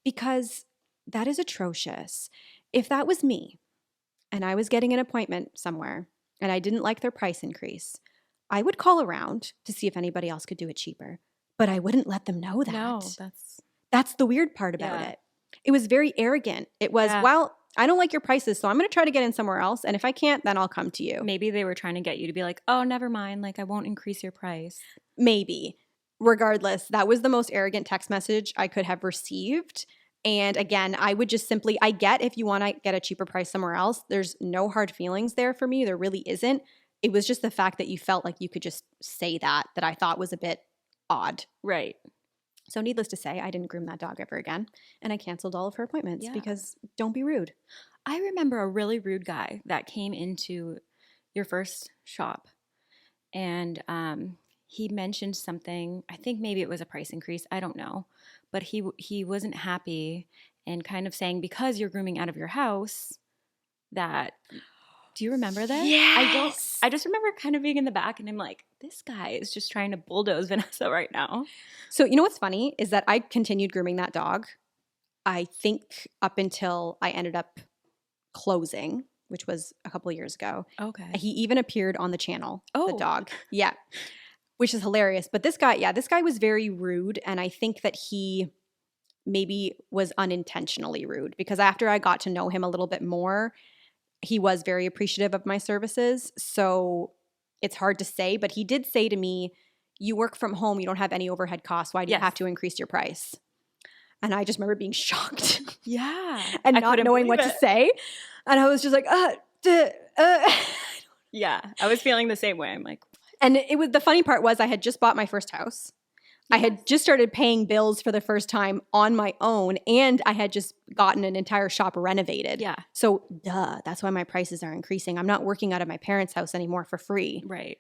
Because that is atrocious. If that was me and I was getting an appointment somewhere and I didn't like their price increase, I would call around to see if anybody else could do it cheaper. But I wouldn't let them know that. No, that's the weird part about it. It was very arrogant. It was, well, I don't like your prices, so I'm going to try to get in somewhere else. And if I can't, then I'll come to you. Maybe they were trying to get you to be like, oh, never mind. Like, I won't increase your price. Maybe. Regardless, that was the most arrogant text message I could have received. And again, I would just simply, I get if you want to get a cheaper price somewhere else. There's no hard feelings there for me. There really isn't. It was just the fact that you felt like you could just say that I thought was a bit odd. Right. So needless to say, I didn't groom that dog ever again. And I canceled all of her appointments because don't be rude. I remember a really rude guy that came into your first shop. And he mentioned something. I think maybe it was a price increase. I don't know. But he wasn't happy and kind of saying, because you're grooming out of your house, that... Do you remember that? Yes. I just remember kind of being in the back and I'm like, this guy is just trying to bulldoze Vanessa right now. So you know what's funny is that I continued grooming that dog, I think up until I ended up closing, which was a couple of years ago. Okay. He even appeared on the channel, the Oh. dog. Yeah, which is hilarious. But this guy was very rude. And I think that he maybe was unintentionally rude because after I got to know him a little bit more, he was very appreciative of my services. So it's hard to say, but he did say to me, you work from home, you don't have any overhead costs. Why do you Yes. have to increase your price? And I just remember being shocked Yeah. and I not couldn't knowing what believe to it. say. And I was just like, Yeah. I was feeling the same way. I'm like, And it was, the funny part was I had just bought my first house. I had just started paying bills for the first time on my own, and I had just gotten an entire shop renovated. yeah. So, that's why my prices are increasing. I'm not working out of my parents' house anymore for free. Right.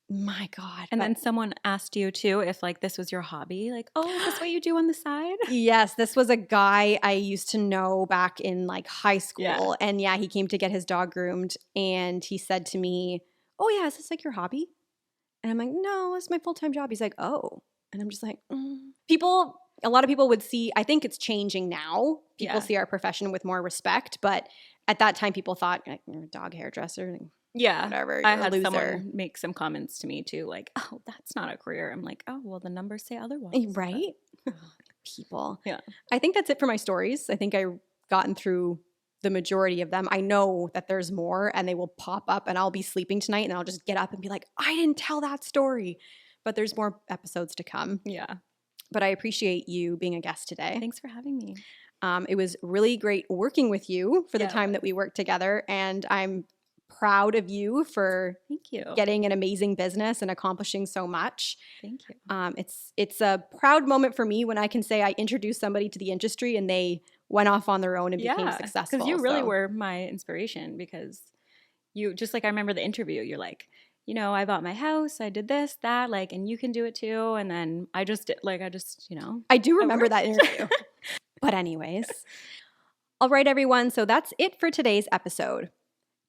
My God. And But then someone asked you too if like this was your hobby. Like, oh, is this what you do on the side? yes, this was a guy I used to know back in like high school. Yeah. And yeah, he came to get his dog groomed, and he said to me, oh yeah, is this like your hobby? And I'm like, no, it's my full-time job. He's like, oh. And I'm just like, a lot of people would see, I think it's changing now. People Yeah. see our profession with more respect. But at that time, people thought, like, you're a dog hairdresser, Yeah. whatever, you're I a had loser. someone make some comments to me too, like, oh, that's not a career. I'm like, oh, well, the numbers say otherwise. Right? People. Yeah. I think that's it for my stories. I think I've gotten through the majority of them. I know that there's more and they will pop up and I'll be sleeping tonight and I'll just get up and be like, I didn't tell that story. But there's more episodes to come. Yeah. But I appreciate you being a guest today. Thanks for having me. It was really great working with you for the Yeah, it time that we worked together. And I'm proud of you for Thank you. getting an amazing business and accomplishing so much. Thank you. It's a proud moment for me when I can say I introduced somebody to the industry and they went off on their own and became successful. Because you really So- were my inspiration because you, just like I remember the interview, you're like, you know, I bought my house, I did this, that, like, and you can do it too. And then I just, you know. I do remember worked. that interview. But anyways. All right, everyone. So that's it for today's episode.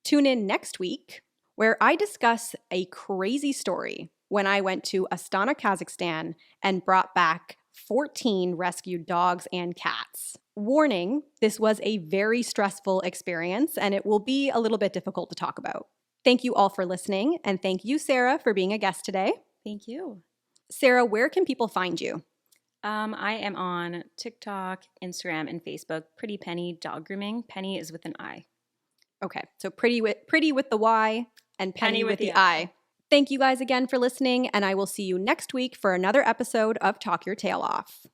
Tune in next week where I discuss a crazy story when I went to Astana, Kazakhstan and brought back 14 rescued dogs and cats. Warning, this was a very stressful experience and it will be a little bit difficult to talk about. Thank you all for listening, and thank you, Sarah, for being a guest today. Thank you. Sarah, where can people find you? I am on TikTok, Instagram, and Facebook. Pretty Penny Dog Grooming. Penny is with an I. Okay, so pretty with the Y and Penny with the the I. Thank you guys again for listening, and I will see you next week for another episode of Talk Your Tail Off.